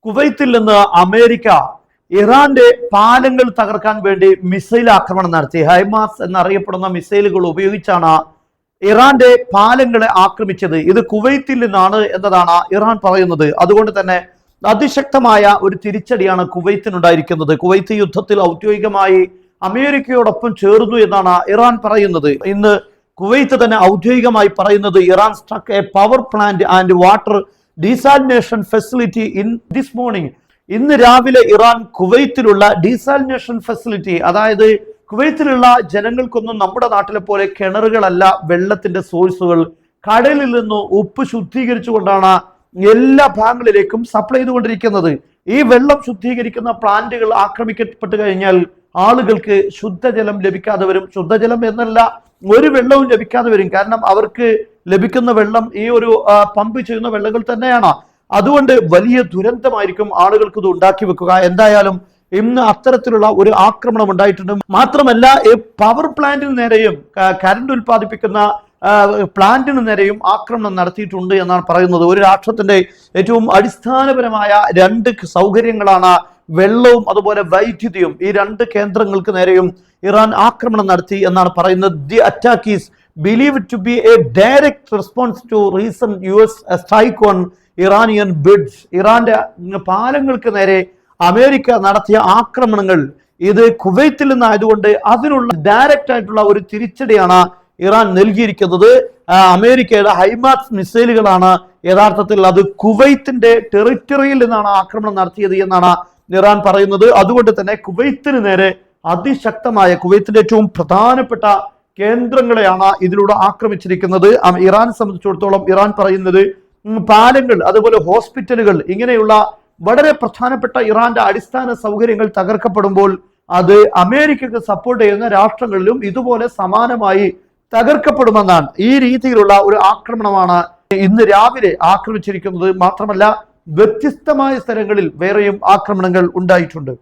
കുവൈത്തിൽ നിന്ന് അമേരിക്ക ഇറാന്റെ പാലങ്ങൾ തകർക്കാൻ വേണ്ടി മിസൈൽ ആക്രമണം നടത്തി. ഹൈമാസ് എന്നറിയപ്പെടുന്ന മിസൈലുകൾ ഉപയോഗിച്ചാണ് ഇറാന്റെ പാലങ്ങളെ ആക്രമിച്ചത്. ഇത് കുവൈത്തിൽ നിന്നാണ് എന്നതാണ് ഇറാൻ പറയുന്നത്. അതുകൊണ്ട് തന്നെ അതിശക്തമായ ഒരു തിരിച്ചടിയാണ് കുവൈത്തിനുണ്ടായിരിക്കുന്നത്. കുവൈത്ത് യുദ്ധത്തിൽ ഔദ്യോഗികമായി അമേരിക്കയോടൊപ്പം ചേർന്നു എന്നാണ് ഇറാൻ പറയുന്നത്. ഇന്ന് കുവൈത്ത് തന്നെ ഔദ്യോഗികമായി പറയുന്നത് Iran സ്ട്രക്ക് A power plant and water desalination facility in this morning. ഇന്ന് രാവിലെ ഇറാൻ കുവൈത്തിലുള്ള ഡീസാലിനേഷൻ ഫെസിലിറ്റി, അതായത് കുവൈത്തിലുള്ള ജനങ്ങൾക്കൊന്നും നമ്മുടെ നാട്ടിലെ പോലെ കിണറുകളല്ല വെള്ളത്തിന്റെ സോഴ്സുകൾ, കടലിൽ നിന്ന് ഉപ്പ് ശുദ്ധീകരിച്ചുകൊണ്ടാണ് എല്ലാ ഭാഗങ്ങളിലേക്കും സപ്ലൈ ചെയ്തുകൊണ്ടിരിക്കുന്നത്. ഈ വെള്ളം ശുദ്ധീകരിക്കുന്ന പ്ലാന്റുകൾ ആക്രമിക്കപ്പെട്ട് കഴിഞ്ഞാൽ ആളുകൾക്ക് ശുദ്ധജലം ലഭിക്കാതെ വരും. ശുദ്ധജലം എന്നല്ല, ഒരു വെള്ളവും ലഭിക്കാതെ വരും. കാരണം അവർക്ക് ലഭിക്കുന്ന വെള്ളം ഈ ഒരു പമ്പ് ചെയ്യുന്ന വെള്ളങ്ങൾ തന്നെയാണ്. അതുകൊണ്ട് വലിയ ദുരന്തമായിരിക്കും ആളുകൾക്ക് ഇത് ഉണ്ടാക്കി വെക്കുക. എന്തായാലും ഇന്ന് അത്തരത്തിലുള്ള ഒരു ആക്രമണം ഉണ്ടായിട്ടുണ്ട്. മാത്രമല്ല ഈ പവർ പ്ലാന്റിന് നേരെയും കറണ്ട് ഉൽപ്പാദിപ്പിക്കുന്ന പ്ലാന്റിന് നേരെയും ആക്രമണം നടത്തിയിട്ടുണ്ട് എന്നാണ് പറയുന്നത്. ഒരു രാഷ്ട്രത്തിന്റെ ഏറ്റവും അടിസ്ഥാനപരമായ രണ്ട് സൗകര്യങ്ങളാണ് വെള്ളവും അതുപോലെ വൈദ്യുതിയും. ഈ രണ്ട് കേന്ദ്രങ്ങൾക്ക് നേരെയും ഇറാൻ ആക്രമണം നടത്തി എന്നാണ് പറയുന്നത്. The attack is believed to be a direct response to recent US strike on Iranian bridge. ഇറാന്റെ പാലങ്ങൾക്ക് നേരെ അമേരിക്ക നടത്തിയ ആക്രമണങ്ങൾ ഇത് കുവൈത്തിൽ നിന്നായതുകൊണ്ട് അതിനുള്ള ഡയറക്റ്റ് ആയിട്ടുള്ള ഒരു തിരിച്ചടിയാണ് ഇറാൻ നൽകിയിരിക്കുന്നത്. അമേരിക്കയുടെ ഹൈമാസ് മിസൈലുകളാണ് യഥാർത്ഥത്തിൽ അത് കുവൈത്തിന്റെ ടെറിറ്ററിയിൽ നിന്നാണ് ആക്രമണം നടത്തിയത് എന്നാണ് ഇറാൻ പറയുന്നത്. അതുകൊണ്ട് തന്നെ കുവൈത്തിന് നേരെ അതിശക്തമായ, കുവൈത്തിന്റെ ഏറ്റവും പ്രധാനപ്പെട്ട കേന്ദ്രങ്ങളെയാണ് ഇതിലൂടെ ആക്രമിച്ചിരിക്കുന്നത്. ഇറാനെ സംബന്ധിച്ചിടത്തോളം ഇറാൻ പറയുന്നത് പാലങ്ങൾ, അതുപോലെ ഹോസ്പിറ്റലുകൾ, ഇങ്ങനെയുള്ള വളരെ പ്രധാനപ്പെട്ട ഇറാന്റെ അടിസ്ഥാന സൗകര്യങ്ങൾ തകർക്കപ്പെടുമ്പോൾ അത് അമേരിക്കക്ക് സപ്പോർട്ട് ചെയ്യുന്ന രാഷ്ട്രങ്ങളിലും ഇതുപോലെ സമാനമായി തകർക്കപ്പെടുമെന്നാണ്. ഈ രീതിയിലുള്ള ഒരു ആക്രമണമാണ് ഇന്ന് രാവിലെ ആക്രമിച്ചിരിക്കുന്നത്. മാത്രമല്ല വ്യത്യസ്തമായ സ്ഥലങ്ങളിൽ വേറെയും ആക്രമണങ്ങൾ ഉണ്ടായിട്ടുണ്ട്.